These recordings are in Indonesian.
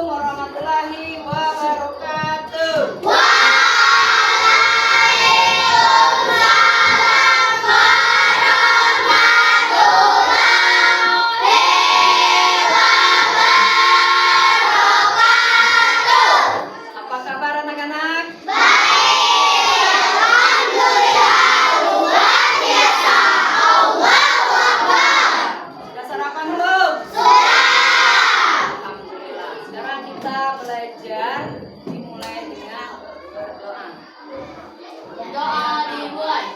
warahmatullahi wabarakatuh. Apa kabar anak-anak? Sudah sarapan belum? Alhamdulillah. Sekarang kita belajar dimulai dengan berdoa. Doa dimulai.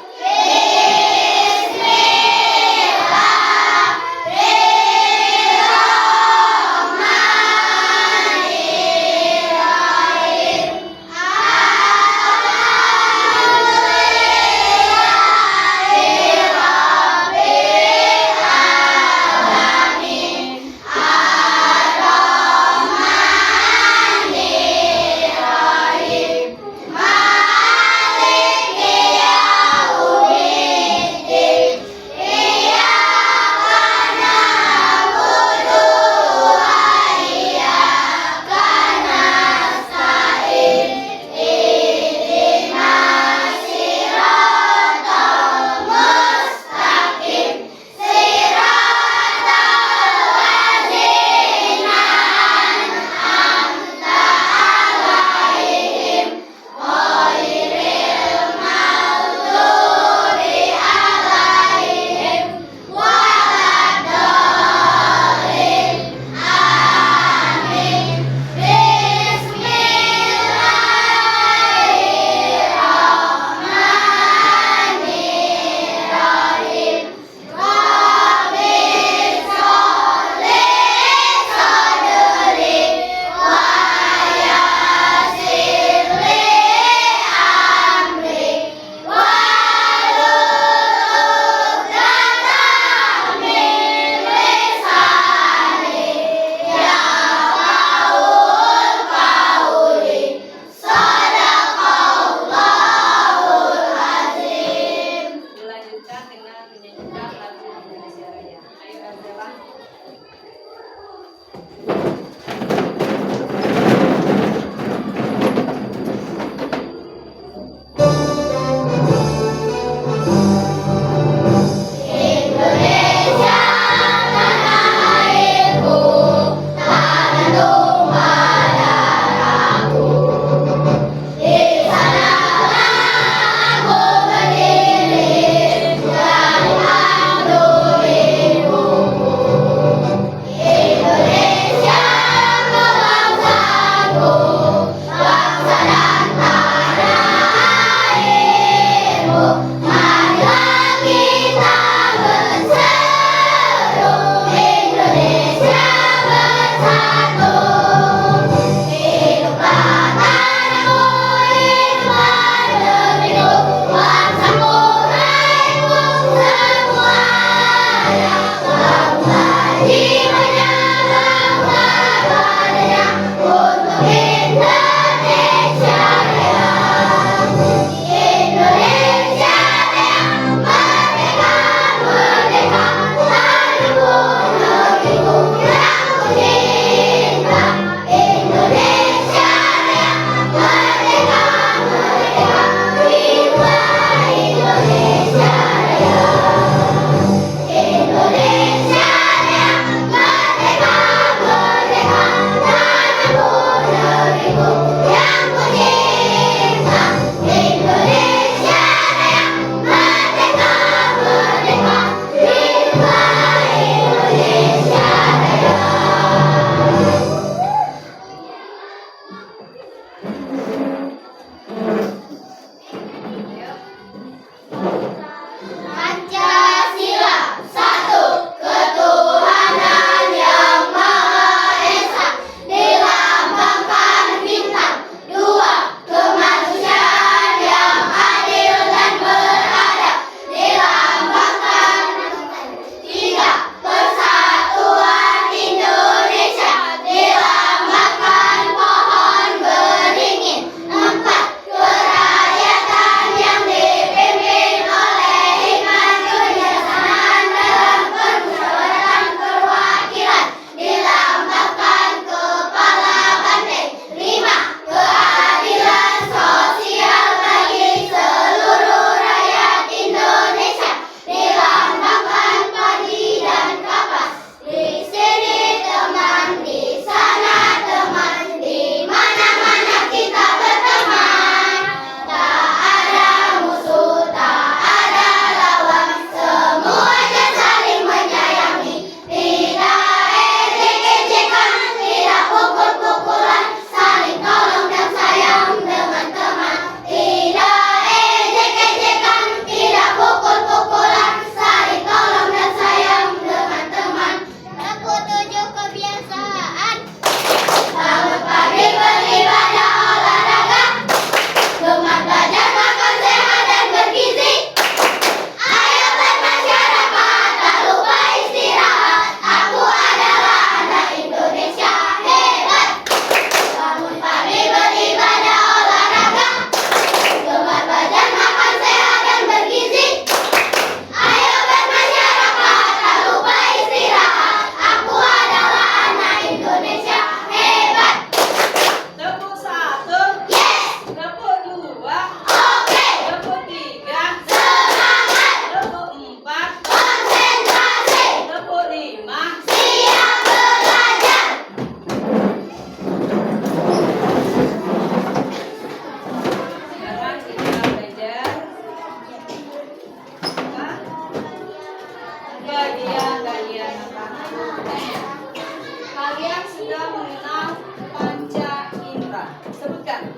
Sebutkan.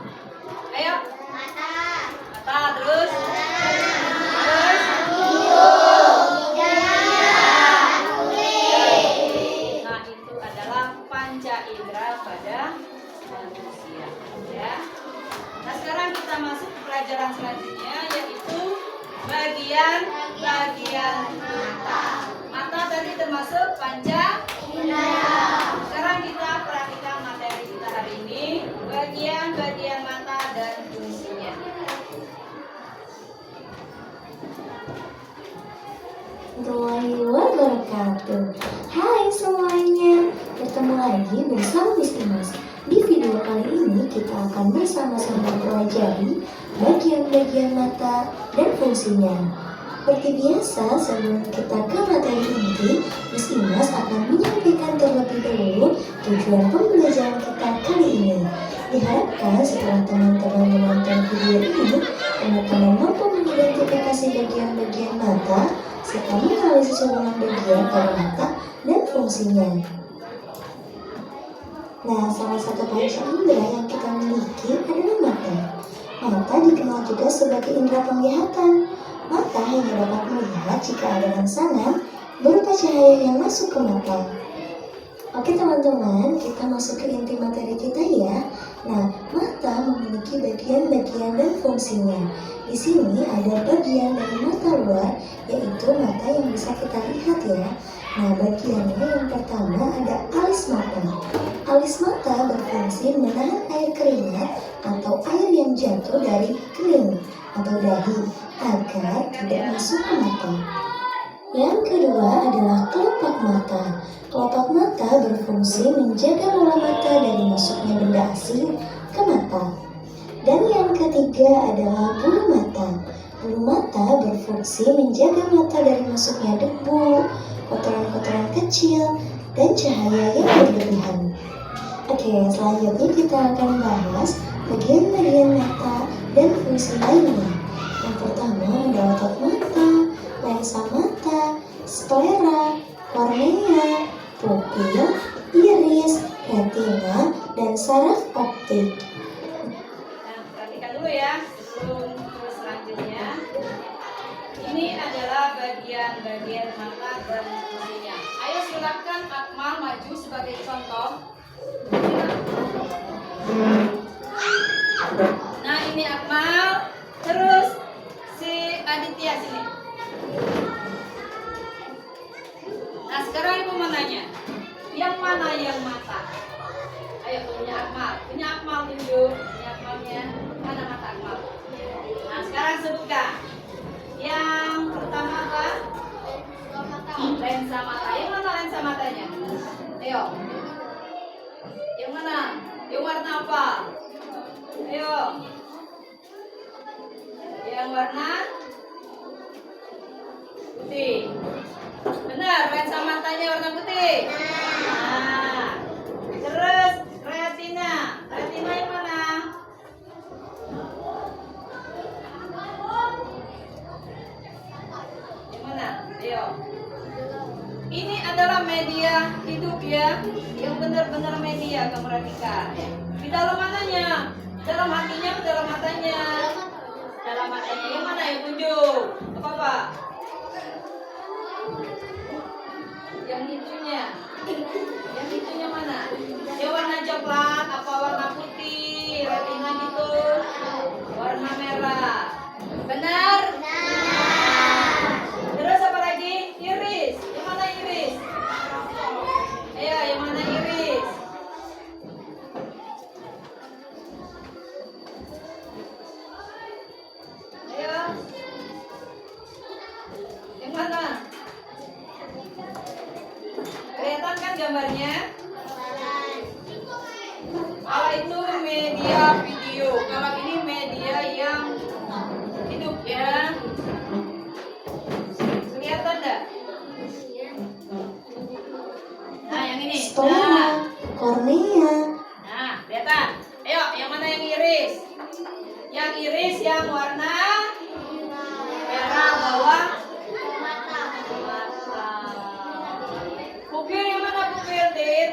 Ayo. Mata. Mata, terus. Nah, itu adalah panca indera pada manusia. Ya. Nah, sekarang kita masuk ke pelajaran selanjutnya, yaitu bagian mata. Mata tadi termasuk panca indera. Sekarang kita perhatikan materi kita hari ini, bagian mata dan fungsinya. Warahmatullahi wabarakatuh. Hai semuanya, bertemu lagi bersama Miss Imas. Di video kali ini kita akan bersama-sama mempelajari bagian-bagian mata dan fungsinya. Seperti biasa, sebelum kita ke materi inti, Miss Imas akan menyampaikan terlebih dahulu tujuan pembelajaran kita kali ini. Diharapkan setelah teman-teman menonton video ini, teman-teman mampu mengidentifikasi bagian-bagian mata serta menganalisis ulang bagian pada mata dan fungsinya. Nah, salah satu panca indera yang kita miliki adalah mata. Mata dikenal juga sebagai indera penglihatan. Mata hanya dapat melihat jika ada rangsangan berupa cahaya yang masuk ke mata. Oke teman-teman, kita masuk ke inti materi kita ya. Nah, mata memiliki bagian-bagian dan fungsinya. Di sini ada bagian dari mata luar, yaitu mata yang bisa kita lihat ya. Nah, bagiannya yang pertama ada alis mata. Alis mata berfungsi menahan air keringat atau air yang jatuh dari kening atau dahi agar tidak masuk ke mata. Yang kedua adalah kelopak mata. Kelopak mata berfungsi menjaga bola mata dari masuknya benda asing ke mata. Dan yang ketiga adalah bulu mata. Bulu mata berfungsi menjaga mata dari masuknya debu, kotoran-kotoran kecil, dan cahaya yang berlebihan. Oke, selanjutnya kita akan bahas bagian-bagian mata dan fungsi lainnya. Yang pertama ada otot mata, lensa mata, sklera, kornea, pupil, iris, retina, dan saraf optik. Nah, perhatikan dulu ya sebelum ke selanjutnya. Ini adalah bagian-bagian mata dan fungsinya. Ayo silakan Akmal maju sebagai contoh. Nah, ini Akmal, terus si Aditya sini. Nah, sekarang ibu mau nanya, yang mana yang mata? Ayo, punya Akmal tunjuk, punya Akmalnya, mana mata Akmal? Nah, sekarang sebutkan. Yang pertama apa? Lensa mata. Yang mana lensa matanya? Ayo. Yang mana? Yang warna apa? Ayo. Yang warna putih. Benar, lensa matanya warna putih. Nah, terus retina. Retina yang mana? Yang mana? Ayo. Ini adalah media hidup ya, yang benar-benar media, kamu perhatikan. Di dalam mananya? Dalam hatinya atau dalam matanya? Dalam matanya. Yang mana yang tunjuk? Apa Pak? Yang hijaunya. Yang hijaunya mana? Dia warna coklat, apa warna putih, retina gitu, warna merah. Benar? Terus apa lagi? Iris. Yang mana iris? Ayo, yang mana iris? Ayo. Yang mana? Kelihatan kan gambarnya? Kalau itu media video, kalau ini media yang hidup ya. Kelihatan enggak? Nah, yang ini. Sklera, kornea. Nah, kelihatan. Ayo, yang mana yang iris? Yang iris yang warna merah bawah mata. Pupil yang mana pupil, Dit?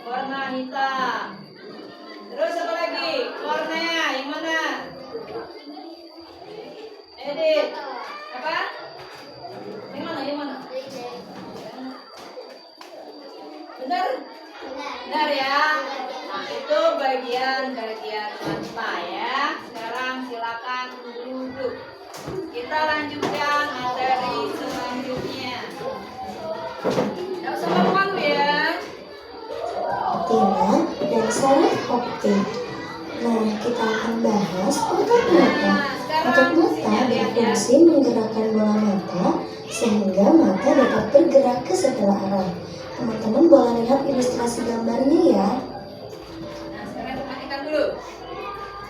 Warna hitam. Terus apa lagi? Kornea yang mana? Edit. Apa? Yang mana? Yang mana? Benar? Benar ya. Nah, itu bagian mata ya. Sekarang silakan duduk. Kita lanjutkan materi selanjutnya. Tidak usah malu-malu ya. Tina dan Sarah Optik. Nah, kita akan bahas otot mata. Otot mata berfungsi menggerakkan bola mata sehingga mata dapat bergerak ke segala arah. Teman-teman boleh lihat ilustrasi gambarnya ya. Nah, sekarang perhatikan dulu.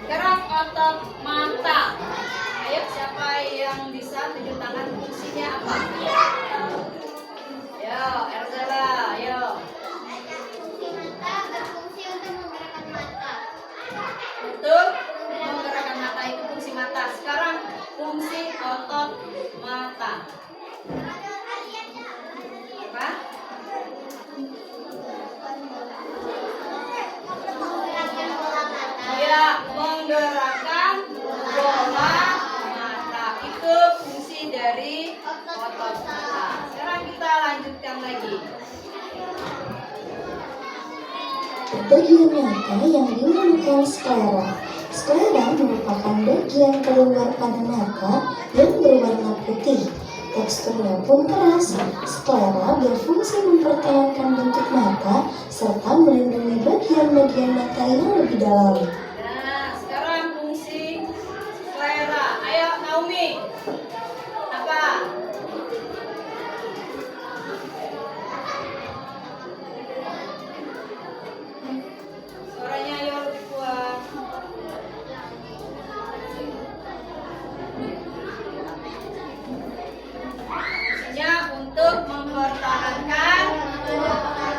Sekarang otot mata. Ayo, siapa yang bisa tunjuk tangan fungsinya apa? Yo, Erzela, ayo. Untuk menggerakkan mata itu fungsi mata. Sekarang fungsi otot mata. Apa? Ya, menggerakkan bola mata. Itu fungsi dari otot mata. Sekarang kita lanjutkan lagi. Bagian mata yang dinamakan sklera. Sklera merupakan bagian keluar pada mata yang berwarna putih. Teksturnya pun keras. Sklera berfungsi mempertahankan bentuk mata serta melindungi bagian-bagian mata yang lebih dalam. Nah, sekarang fungsi sklera. Ayo, Naomi. Apa? Suaranya ayo lebih kuat. Fungsinya untuk mempertahankan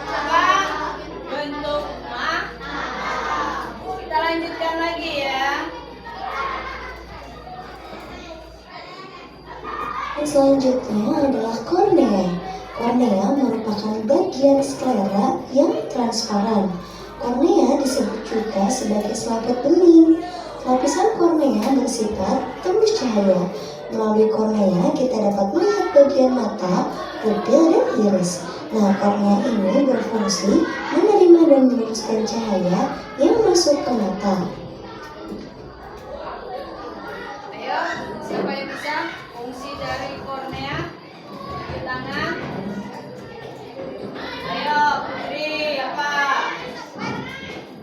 apa? Bentuk mata. Kita lanjutkan lagi ya. Dan selanjutnya adalah kornea. Kornea merupakan bagian sklera yang transparan. Kornea disebut juga sebagai selaput bening. Lapisan kornea bersifat tembus cahaya. Melalui kornea kita dapat melihat bagian mata, pupil, dan iris. Nah, kornea ini berfungsi menerima dan meluruskan cahaya yang masuk ke mata. Ayo, siapa yang bisa fungsi dari kornea? Di tangan. Ayo, Putri, apa?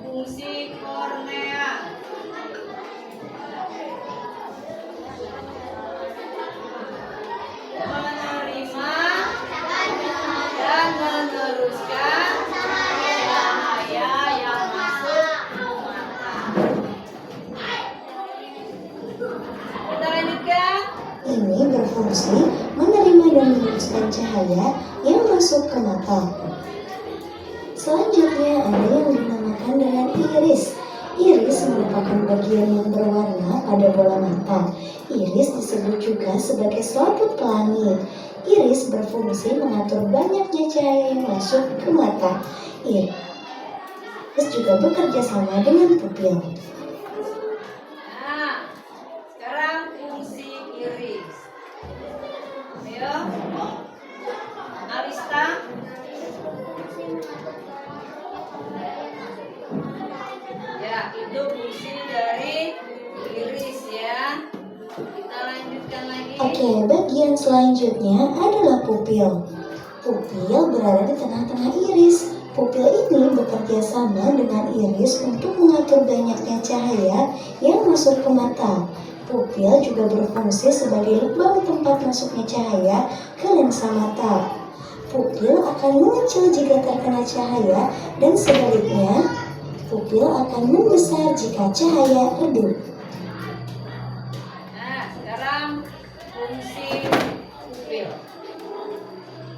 Fungsi kornea. Menerima dan meneruskan cahaya yang masuk ke mata. Kita lanjutkan. Ini berfungsi menerima dan meluruskan cahaya yang masuk ke mata. Selanjutnya ada yang dinamakan dengan iris. Iris merupakan bagian yang berwarna pada bola mata. Iris disebut juga sebagai selaput pelangi. Iris berfungsi mengatur banyaknya cahaya yang masuk ke mata. Iris juga bekerja sama dengan pupil. Nah, sekarang fungsi iris. Ayo, Arista. Ya, itu fungsi dari iris ya. Kita lanjutkan lagi. Oke, bagian selanjutnya adalah pupil. Pupil berada di tengah-tengah iris. Pupil ini bekerja sama dengan iris untuk mengatur banyaknya cahaya yang masuk ke mata. Pupil juga berfungsi sebagai lubang tempat masuknya cahaya ke lensa mata. Pupil akan mengecil jika terkena cahaya dan sebaliknya, pupil akan membesar jika cahaya redup. Nah, sekarang fungsi pupil.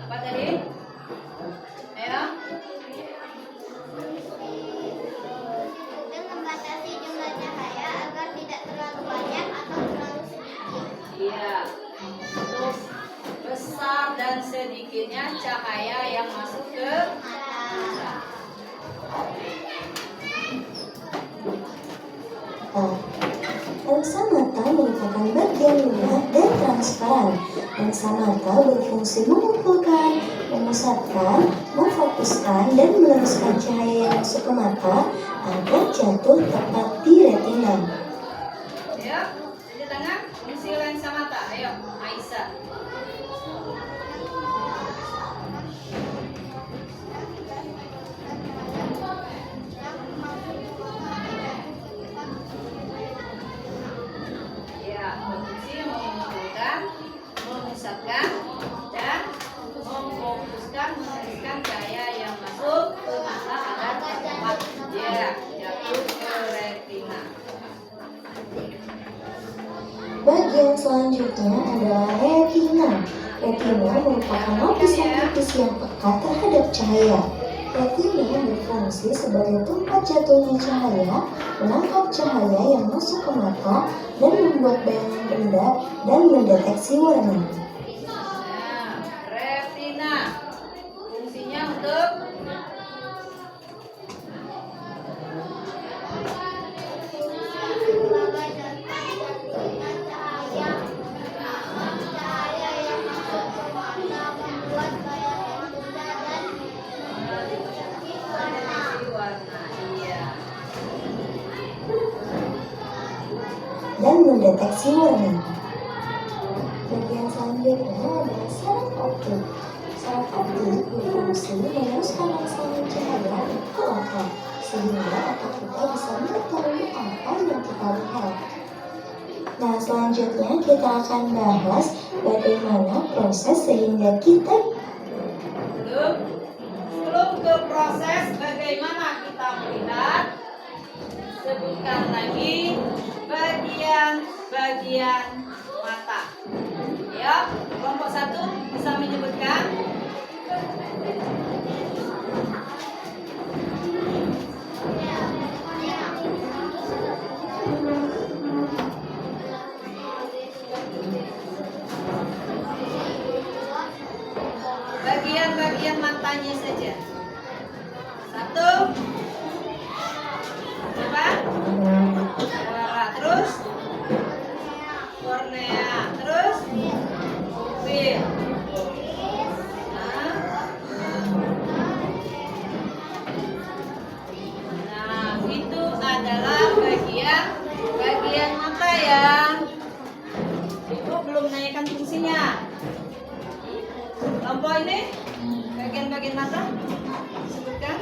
Apa tadi? Ayo. Untuk membatasi jumlah cahaya agar tidak terlalu banyak atau terlalu sedikit. Iya. Untuk besar dan sedikitnya cahaya yang masuk ke mata. penglihatan. Lensa mata berfungsi mengumpulkan, memusatkan, memfokuskan, dan meneruskan cahaya yang masuk ke mata agar jatuh tepat di retina. Ayo, tunjuk tangan. Fungsi lensa mata. Ayo, Aisyah. Ya, berfungsi mengumpulkan, memusatkan, dan memfokuskan, meneruskan cahaya yang masuk ke mata agar tepat jatuh ke retina. Bagian selanjutnya adalah retina. Retina merupakan lapisan tipis yang peka terhadap cahaya. Retina berfungsi sebagai tempat jatuhnya cahaya, menangkap cahaya yang masuk ke mata, dan membuat bayangan benda dan mendeteksi warna. Nah, retina fungsinya untuk sebagai tempat jatuhnya cahaya. Cahaya yang masuk ke mata membuat bayangan benda dan mendeteksi warna. warna. Iya. Dan mendeteksi warna. Bagian selanjutnya adalah saraf optik. Saraf optik berfungsi meneruskan rangsangan cahaya ke otak, sehingga otak kita bisa mengetahui apa yang kita lihat. Nah, selanjutnya kita akan bahas bagaimana proses sehingga kita Sebelum ke proses bagaimana kita melihat, sebutkan lagi bagian-bagian mata. Ya, kelompok 1 bisa menyebutkan. Bagian-bagian matanya saja. 1. Apa? Suara. Terus kornea. Terus pupil. Nah, itu adalah bagian mata ya. Ibu belum naikkan fungsinya. Kelompok ini bagian-bagian mata sebutkan.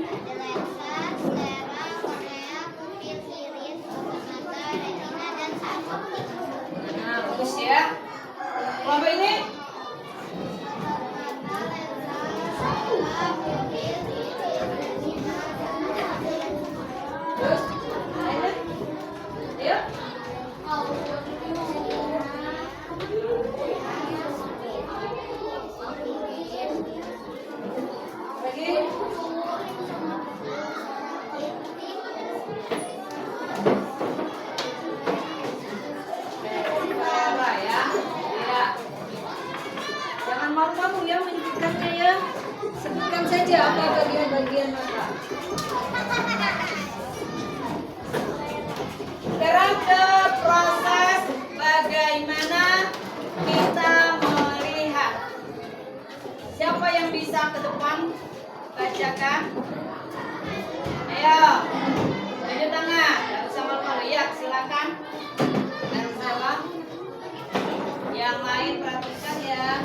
Ada lensa, sclera, kornea, pupil, iris, obat mata, retina, dan saraf optik. Nah, bagus ya. Kelompok ini Mata, lensa, sclera, pupil, iris, retina, dan saraf optik. terus ini. Ayo. Bagi. Suara ya. Iya. Jangan malu-malu ya menyebutkannya ya. Sebutkan saja apa bagian-bagian mata. Sekarang ke proses bagaimana kita melihat. Siapa yang bisa ke depan bacakan? Ayo, tunjuk tangan. Tidak usah malu-malu ya, silakan. Dan salam. Yang lain perhatikan ya.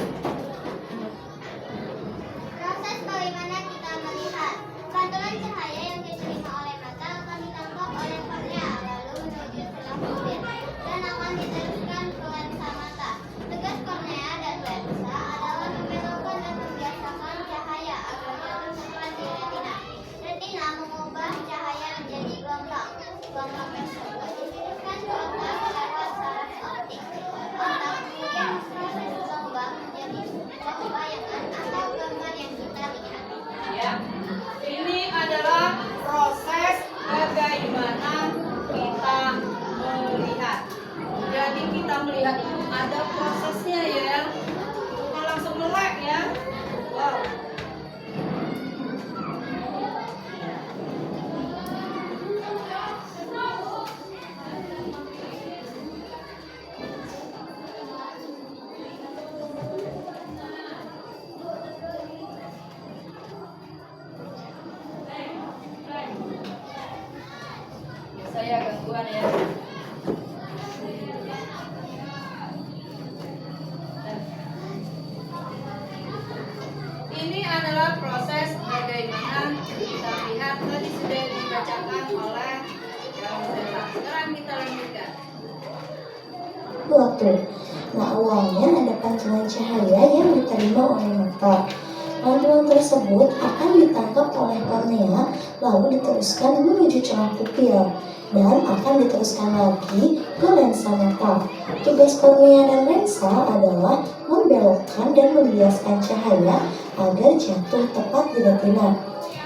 Proses bagaimana kita melihat. Pantulan cahaya yang diterima oleh mata akan ditangkap oleh kornea, lalu menuju saraf pupil, dan akan diteruskan ke lensa mata. Tugas kornea dan lensa adalah membelokkan dan membiasakan cahaya agar jatuh tepat di retina. Retina mengubah cahaya menjadi gelombang. Gelombang tersebut ditiupkan ke otak lewat saraf optik. Otak kemudian memproses gelombang menjadi sebuah bayangan atau gambar yang kita lihat. Ya. Ini adalah proses bagaimana kita melihat. Jadi kita melihat itu ada prosesnya ya. Bukan langsung melek ya. Wow. ya gangguan ya. Ini adalah proses bagaimana kita lihat tadi sudah dibacakan oleh Gabriela. Sekarang kita lanjutkan. Waktu. Nah, awalnya ada pantulan cahaya yang diterima oleh mata. Pantulan tersebut akan ditangkap oleh kornea, lalu diteruskan menuju celah pupil, dan akan diteruskan lagi ke lensa mata. Tugas kornea dan lensa adalah membelokkan dan membiaskan cahaya agar jatuh tepat di retina.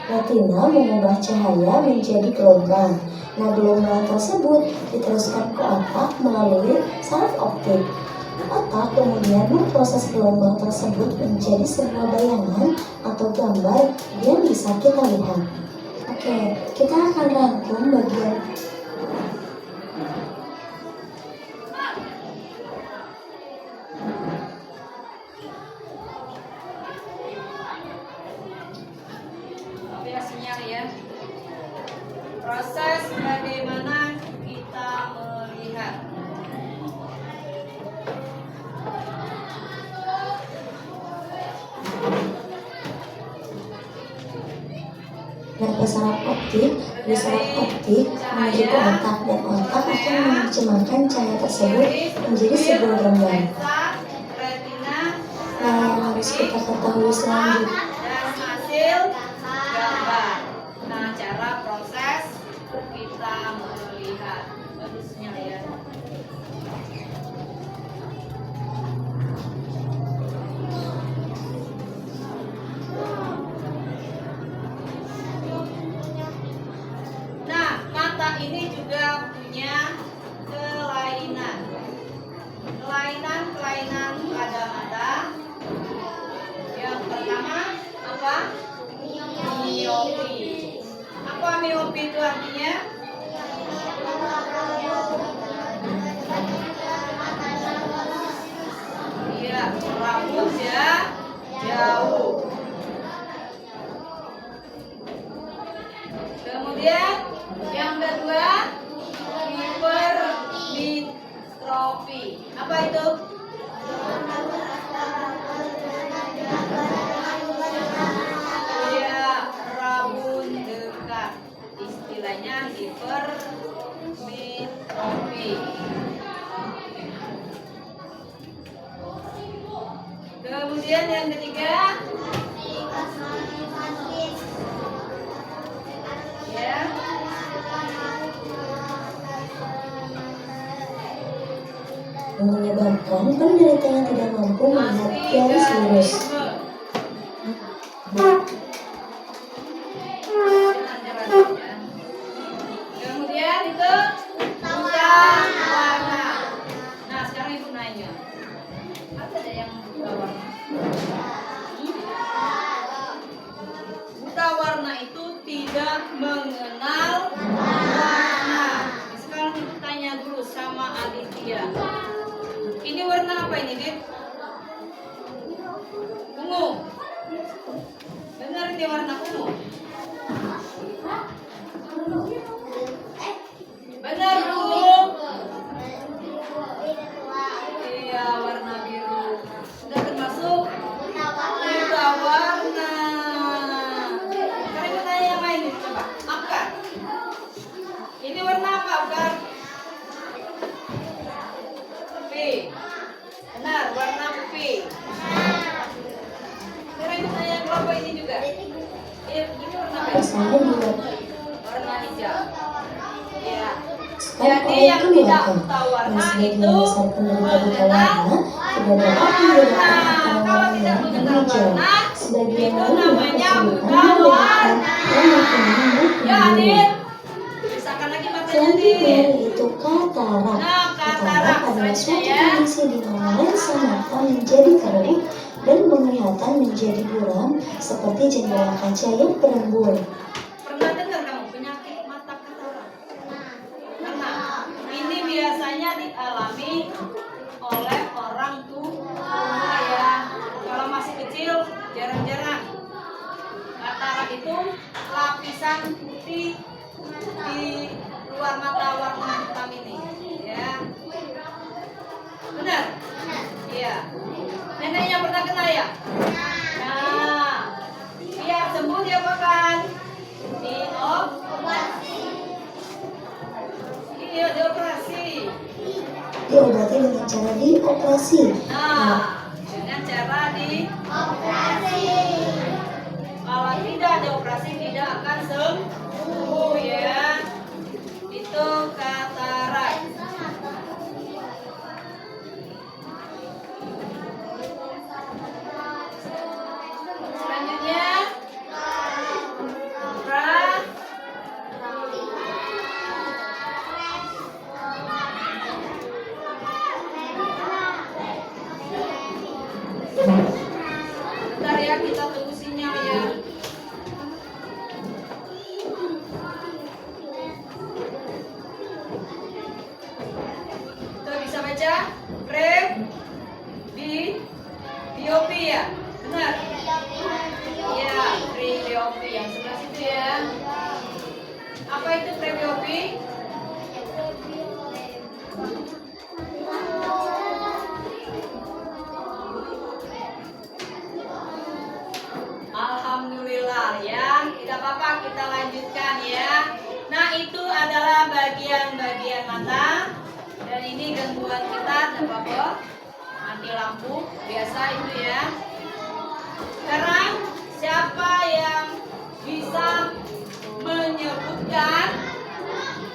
Retina mengubah cahaya menjadi gelombang. Nah, gelombang tersebut diteruskan ke otak melalui saraf optik. Otak kemudian memproses gelombang tersebut menjadi sebuah bayangan atau gambar yang bisa kita lihat. Oke, kita akan rangkum bagian Ya, sinyal ya. Proses bagaimana kita melihat. ke saraf optik, di saraf optik menuju ke otak, dan otak akan menerjemahkan cahaya tersebut menjadi sebuah gambar. Lensa, retina, Nah, yang harus kita ketahui selanjutnya dan hasil gambar. Nah, cara proses kita melihat. Bagusnya ya. Nah, mata ini juga punya kelainan. Kelainan pada mata. Yang pertama apa? Miopi. Apa miopi itu artinya? Iya, rambut ya jauh. Kemudian yang kedua, hipermetropi. Apa itu? Iya, rabun dekat. Istilahnya hipermetropi. Kemudian yang ketiga, ya, menyebabkan penderita yang tidak mampu melihat garis lurus. Kemudian itu buta warna. Nah, sekarang ibu nanya, apa ada yang buta warna? Buta warna itu tidak mengenal warna. Sekarang ibu tanya dulu sama Aditya. Ini warna apa ini, Dit? Ungu. Benar ini warna ungu. Benar, Bu. Iya, warna biru. Sudah termasuk buta warna. Sekarang kita tanya yang lain nih, coba. Akar. Ini warna apa, Akar? Pink. Benar, warna pink. Sekarang kita tanya kelompok ini juga. Ini warna apa? Rasanya juga Warna hijau. Iya. kan Jadi oleh yang tidak keluarga. buta Nah, warna sebagian itu besar penderita buta mengenal warna tidak dapat membedakan antara Kalau warna tidak merah dan mengenal hijau. warna, Sebagian itu lainnya namanya kesulitan buta membedakan warna. warna kuning Ya, dan biru. Adit. Misalkan lagi matanya, Selanjutnya Dit. yaitu katarak. Nah, katarak adalah selanjutnya suatu ya. kondisi di mana lensa mata menjadi keruh dan penglihatan menjadi buram seperti jendela kaca yang berembun. Pernah dengar kamu penyakit mata katarak? Pernah. Ini biasanya dialami oleh orang tua ya. Kalau masih kecil jarang-jarang. Katarak itu lapisan putih di keluar mata warna hitam ini, ya. Benar? Iya. Neneknya pernah kena ya? Nah, biar sembuh diapakan? Iya, dioperasi. Diobati dengan cara dioperasi. Nah, dengan cara dioperasi. Kalau tidak dioperasi tidak akan sembuh ya. Itu katarak. Selanjutnya bentar ya, kita tunggu sinyal ya. Kita bisa baca presbiopi ya? Benar? Iya, presbiopi yang sebelah situ ya. Apa itu presbiopi? Alhamdulillah ya, tidak apa-apa, kita lanjutkan ya. Nah, itu adalah bagian-bagian mata. Dan ini gangguan kita, tidak apa-apa, mati lampu biasa itu ya. Sekarang siapa yang bisa menyebutkan,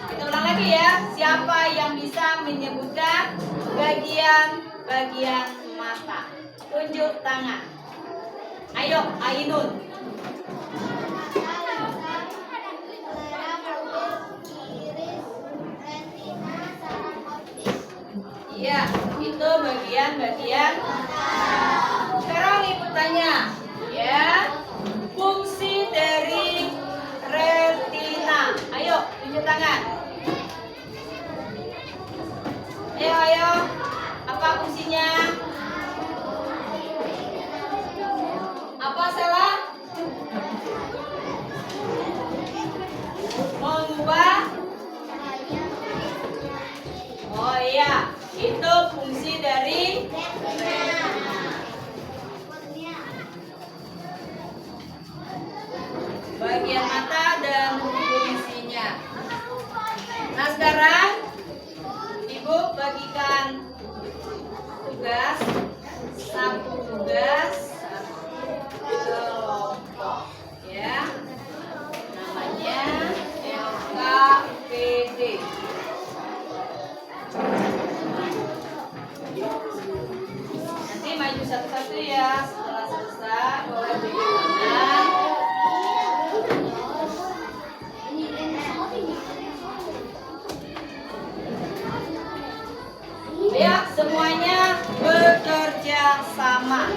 kita ulang lagi ya, siapa yang bisa menyebutkan bagian-bagian mata? Tunjuk tangan. Ayo, Ainun. Iya, itu bagian-bagian. Sekarang ibu tanya, ya, fungsi dari retina. Ayo, tunjuk tangan. Ayo, apa fungsinya? Apa salah? Mengubah? Oh iya, itu fungsi dari bagian mata dan fungsinya. Nah, sekarang ibu bagikan tugas, satu tugas, kelompok ya, namanya LKPD. Nanti maju satu-satu ya, setelah selesai boleh beri tangan. Ya, semuanya bekerja sama.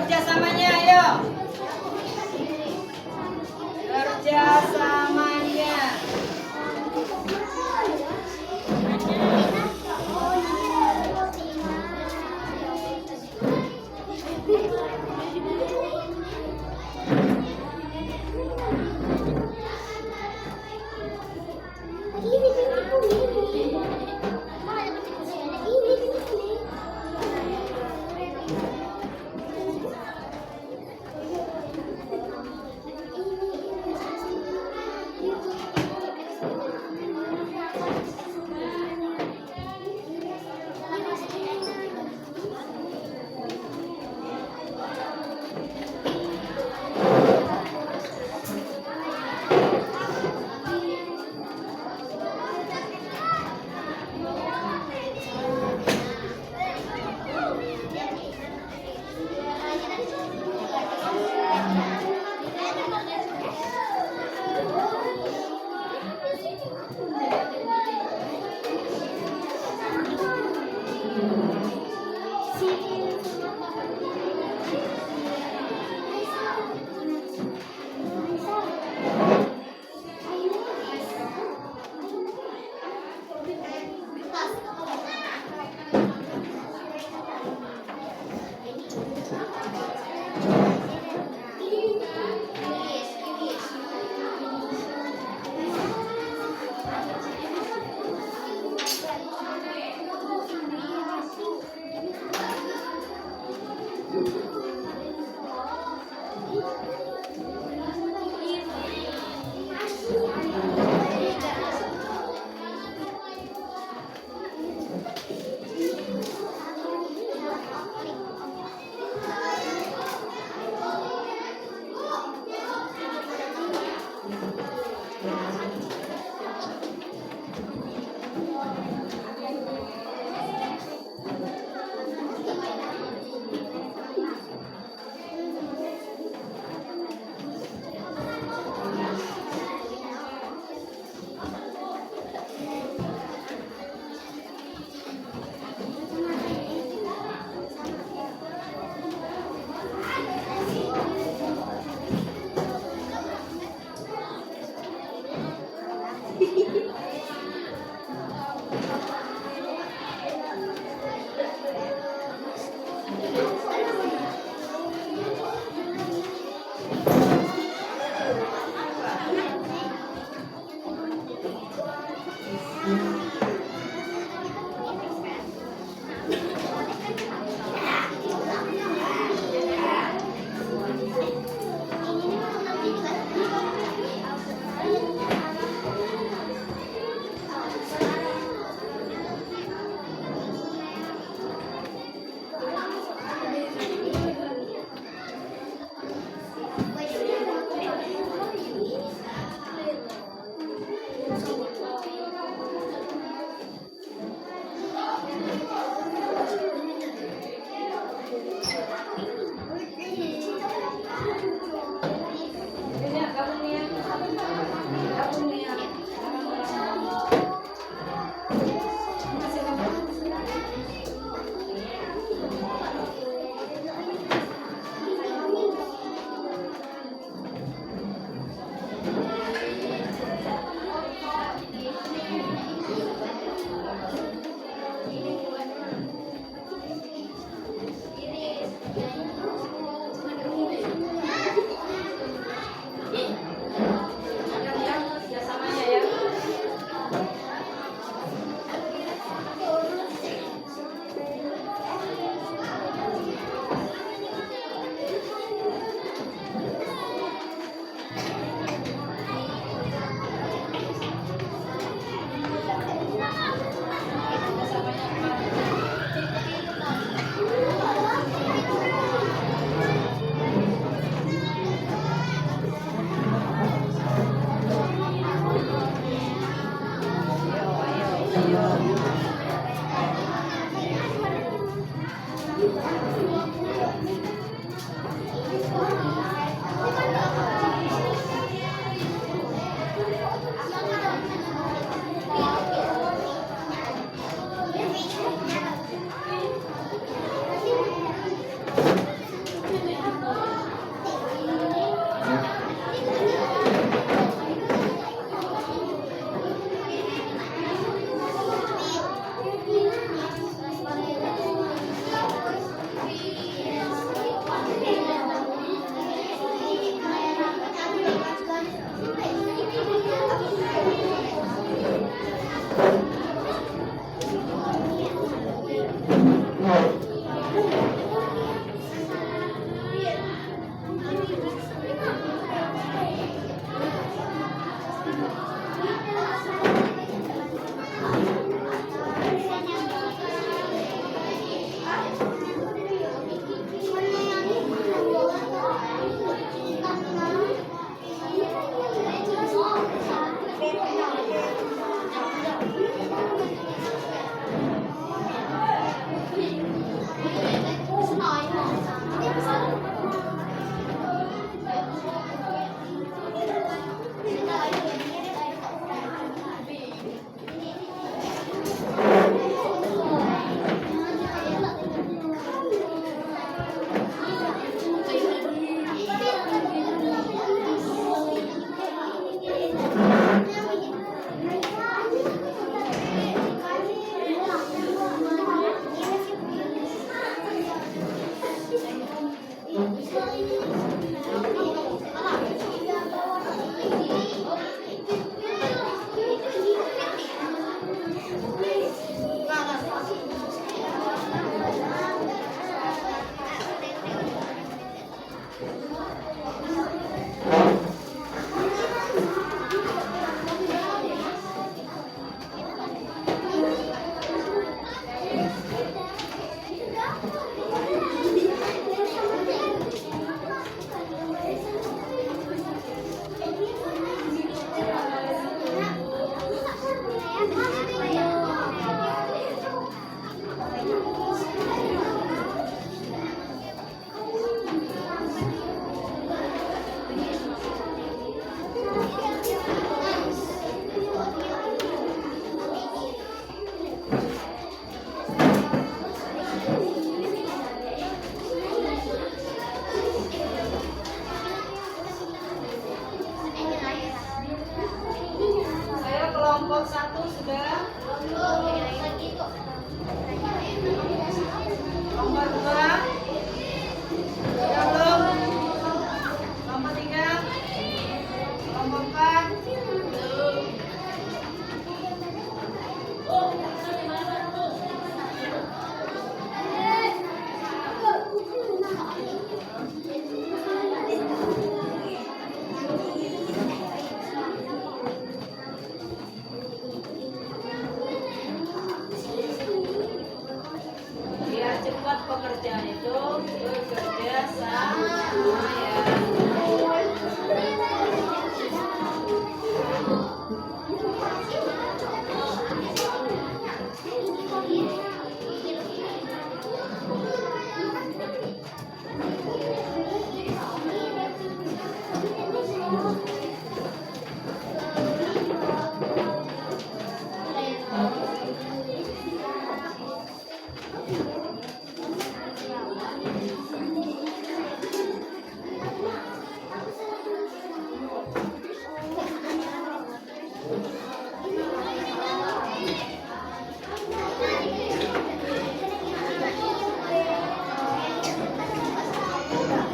Kerjasamanya, ayo. Kerjasamanya.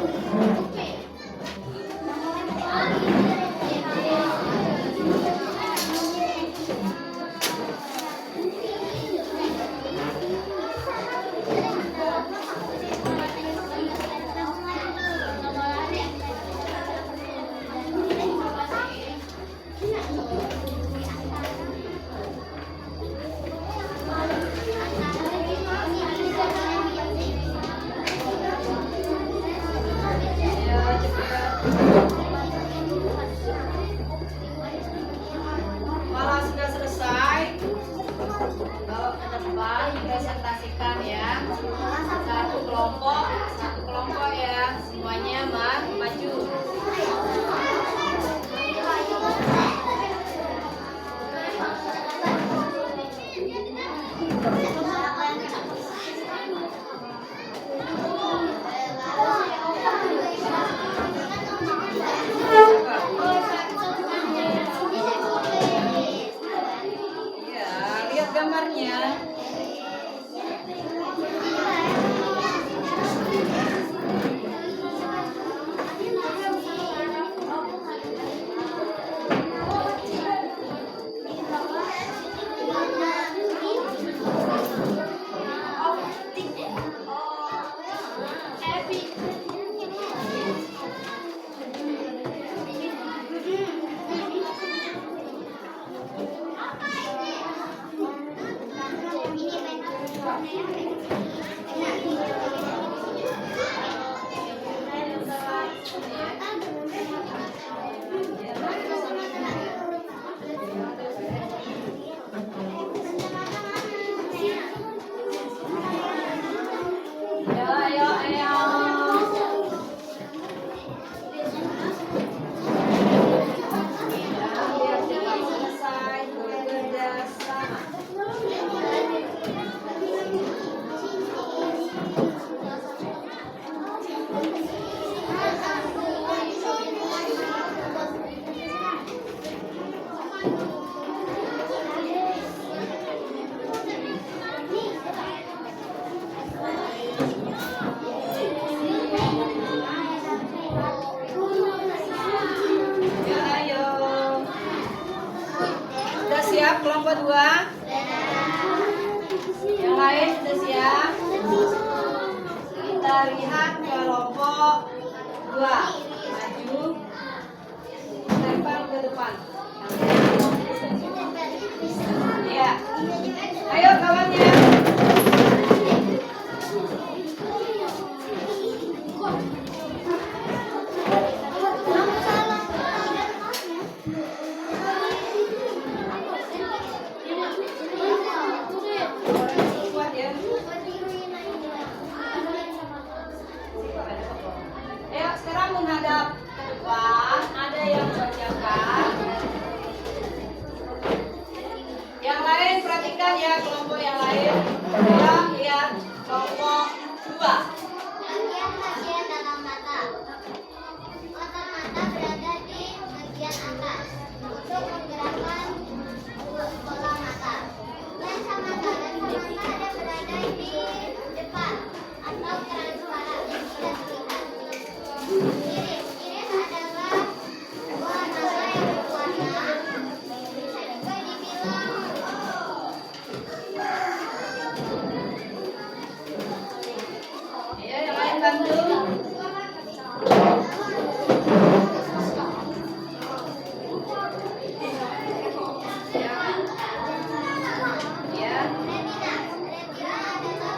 Ya, cepat. Kalau sudah selesai, bawa ke depan, presentasikan ya. Satu kelompok ya. Semuanya maju. Ya, lihat gambarnya. Ya, ayo, ayo. Ya, biar cepat selesai bekerja sama. Ya, ayo. Sudah siap kelompok 2? Yang lain sudah siap? Kita lihat kelompok 2. Maju. Lempar ke depan. Ya. Ayo kawannya. Kuat ya. Ayo sekarang menghadap ke depan. Ada yang bacakan. Yang lain perhatikan ya, kelompok yang lain. Ya, lihat kelompok 2. Bagian dalam mata. Otot mata berada di bagian atas untuk menggerakkan bola mata. Lensa mata ada berada di depan atau transparan tidak terlihat. Iris adalah bola mata yang berwarna. Bisa juga dibilang Ya, yang lain bantu. Ya. retina. Retina adalah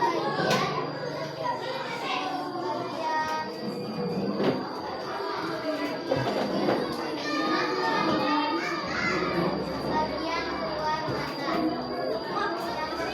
bagian bagian luar mata yang berfungsi untuk menjaga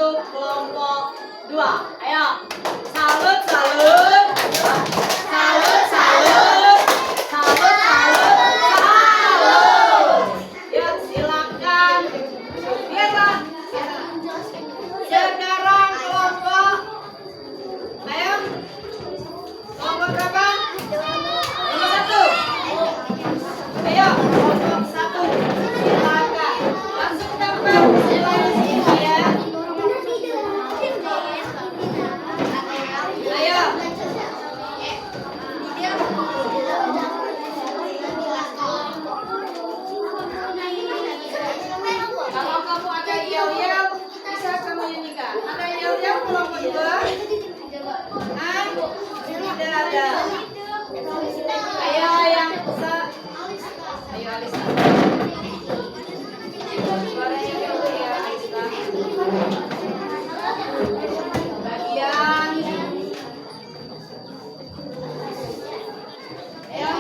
untuk kelompok 2. Ayo. Salut, salut. Salut, salut. Salut, salut. Salut. Yuk, silakan. Biasa. Sekarang kelompok. Ayo. Kelompok berapa? Nomor 1. Ayo, kelompok 1. Silakan. Langsung dapat. Ya. Ayo. Kalau kamu ada yel-yel, bisa kamu nyanyikan. Ada yel-yel kelompok 2? Ah, tidak ada. Ayo yang bisa. Ayo Alisa. Suaranya dulu ya Alisa. Bagian. Ayo.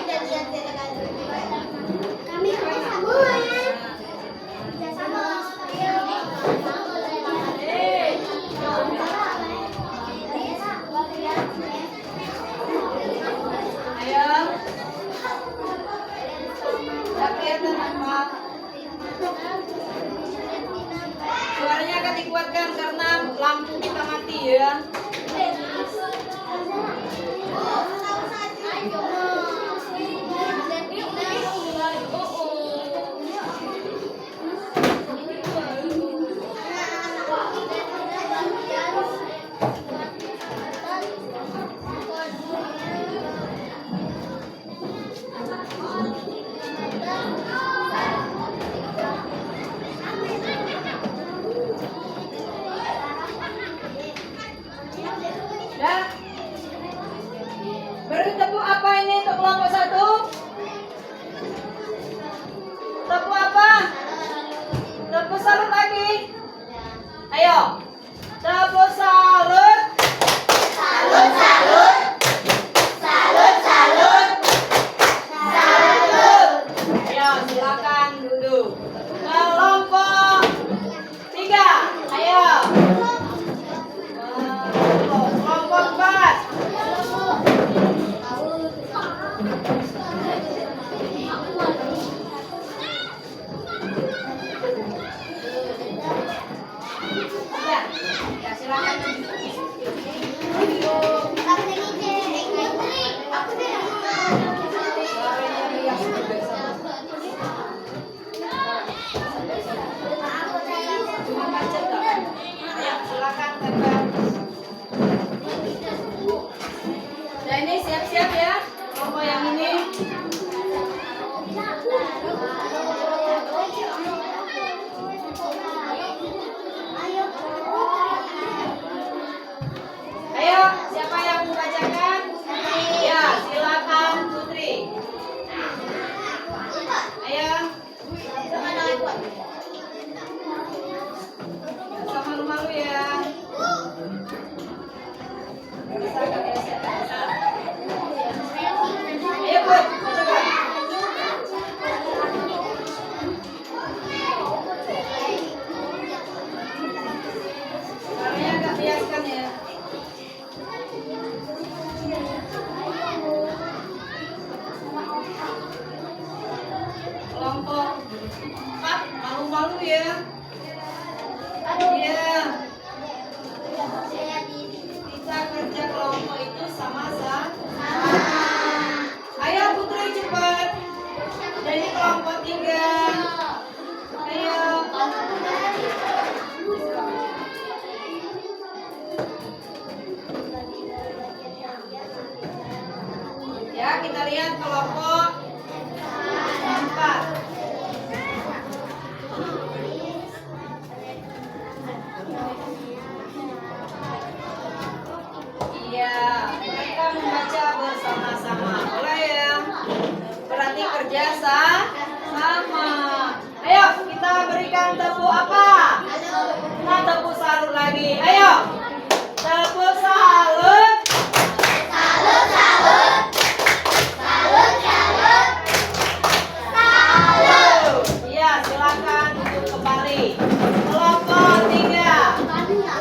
Kami semua ya. Sama. Ayo. Tidak kelihatan apa. Suaranya akan dikuatkan karena lampu kita mati ya. Dah. Beri tepuk apa ini untuk kelompok 1? Tepuk apa? Tepuk salut lagi. Ayo. Tepuk salut. Salut, salut. Salut, salut. Salut. Ayo, silakan duduk. Kelompok 3. Ayo. Kelompok 4. Ya, silakan. Suaranya riang biasa. Cuma macet kan? Ayo, silakan tempel. Nah ini siap-siap ya, kelompok yang ini. Ayo, siapa yang membacakan? Ya, silakan Putri. Ayo. Jangan malu-malu ya. Ayo Put, bacakan. Suaranya agak biaskan ya. Kelompok 4, malu-malu ya. Iya. Kita kerja kelompok itu sama-sama. Ayo Putri cepat. Jadi kelompok 3. Ayo. Ya, kita lihat kelompok 4. Iya, mereka membaca bersama-sama. Boleh ya? Berarti kerja sama. Ayo, kita berikan tepuk apa? Kita tepuk salut lagi. Ayo. Tepuk salut. Salut, salut. Salut, salut. Salut. Iya, silakan duduk kembali. Kelompok 3.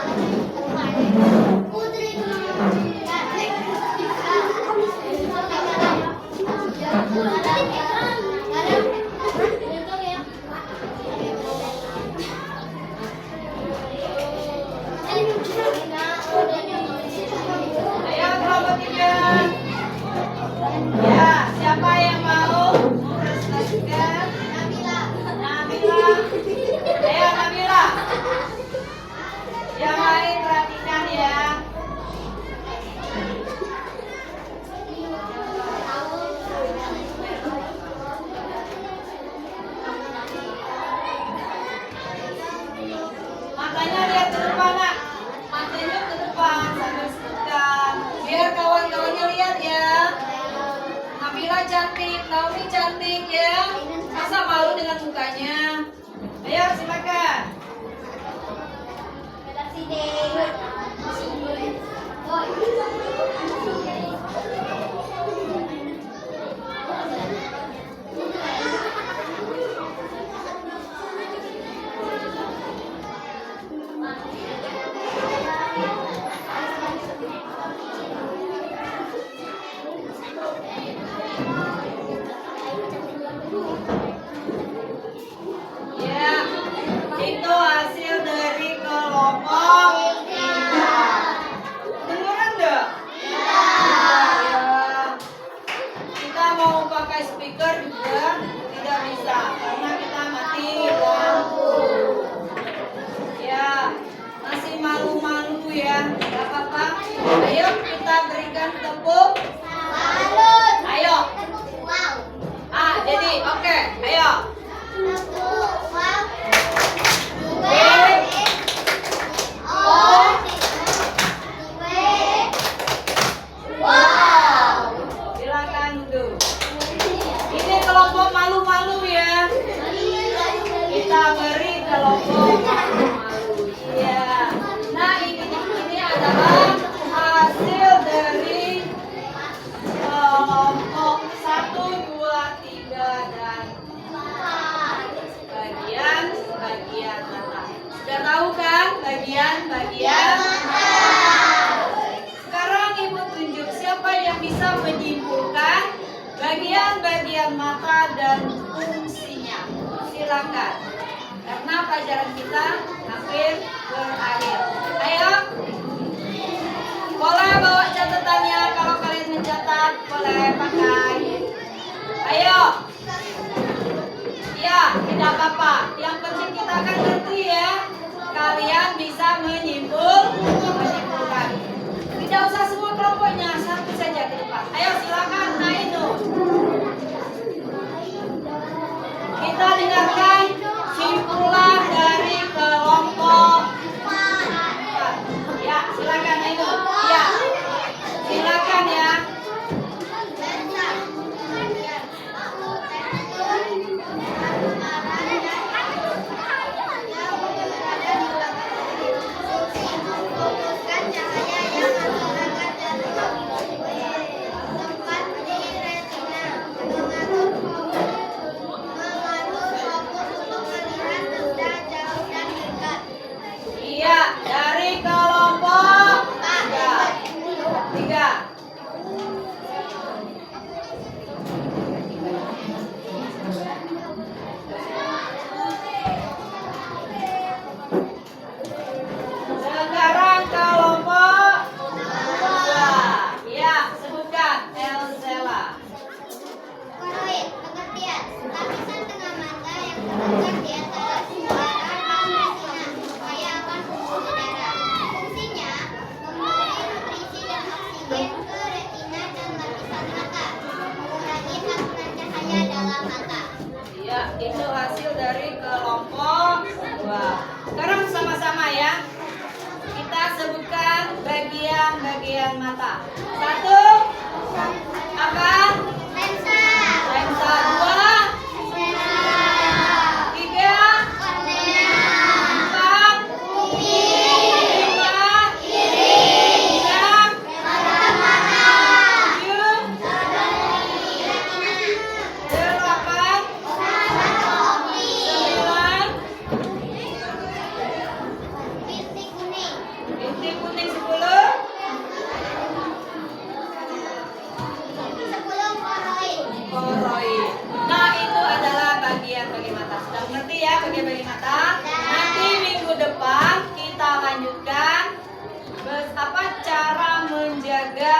depan nak. Matanya ke depan sambil sebutkan. Biar kawan-kawannya lihat ya. Nabila cantik, Naomi cantik ya. Masa malu dengan mukanya? Ayo silakan. Ya, itu hasil dari kelompok kita. Dengeran enggak? Ya. Kita mau pakai speaker juga tidak bisa karena kita mati lampu. Ya, masih malu-malu ya, nggak apa-apa. Ayo kita berikan tepuk. Ayo. Jadi oke, ayo. Silakan dulu. Ini kelompok malu-malu ya. Kita beri kelompok malu-malu. Iya. Nah ini adalah hasil dari kelompok 1, 2, 3 dan 4. Bagian mata. Sudah tahu kan bagian mata? Sekarang Ibu tunjuk siapa yang bisa menyimpulkan bagian-bagian mata dan fungsinya. Silakan. Karena pelajaran kita hampir berakhir. Ayo. Boleh bawa catatannya kalau kalian mencatat, boleh pakai. Ayo. Ya, tidak apa-apa. Yang penting kita akan ngerti ya. Kalian bisa menyimpulkan. Tidak usah semua kelompoknya, satu saja ke depan. Ayo silakan Ainun. Kita dengarkan simpulan dari kelompok 4. Ya, silakan Ainun. Ya. Silakan ya. Iya, dari kelompok 3. Sekarang kelompok 2. Ya, sebutkan Elsela. Koroid, pengertian. Lapisan tengah mata yang terletak di antara suara dan retina. Kaya akan fungsi udara. Fungsinya memberi nutrisi dan oksigen ke retina dan lapisan mata. Mengurangi hasutan cahaya dalam mata. Ya, itu hasil dari kelompok 2. Sekarang sama-sama ya. Kita sebutkan bagian-bagian mata. 1. Apa? Lensa. Lensa. 2. 3. Kornea. 4. Kuping. 5. Iris. 6. Mata mata. 7. Retina. 8. Mata optik. 9. Bintik kuning. Bintik kuning 10. 10 koroid. Koroid. Nah, itu adalah bagian-bagian mata. Sudah mengerti ya bagian-bagian mata? Nanti minggu depan kita lanjutkan apa cara menjaga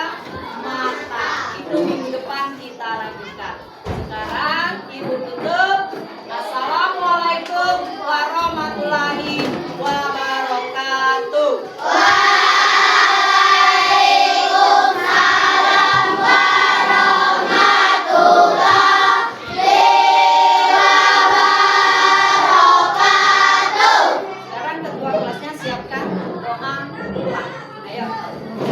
mata. Itu minggu depan kita lanjutkan. Sekarang Ibu tutup. Assalamualaikum warahmatullahi wabarakatuh. ulang. Ayo.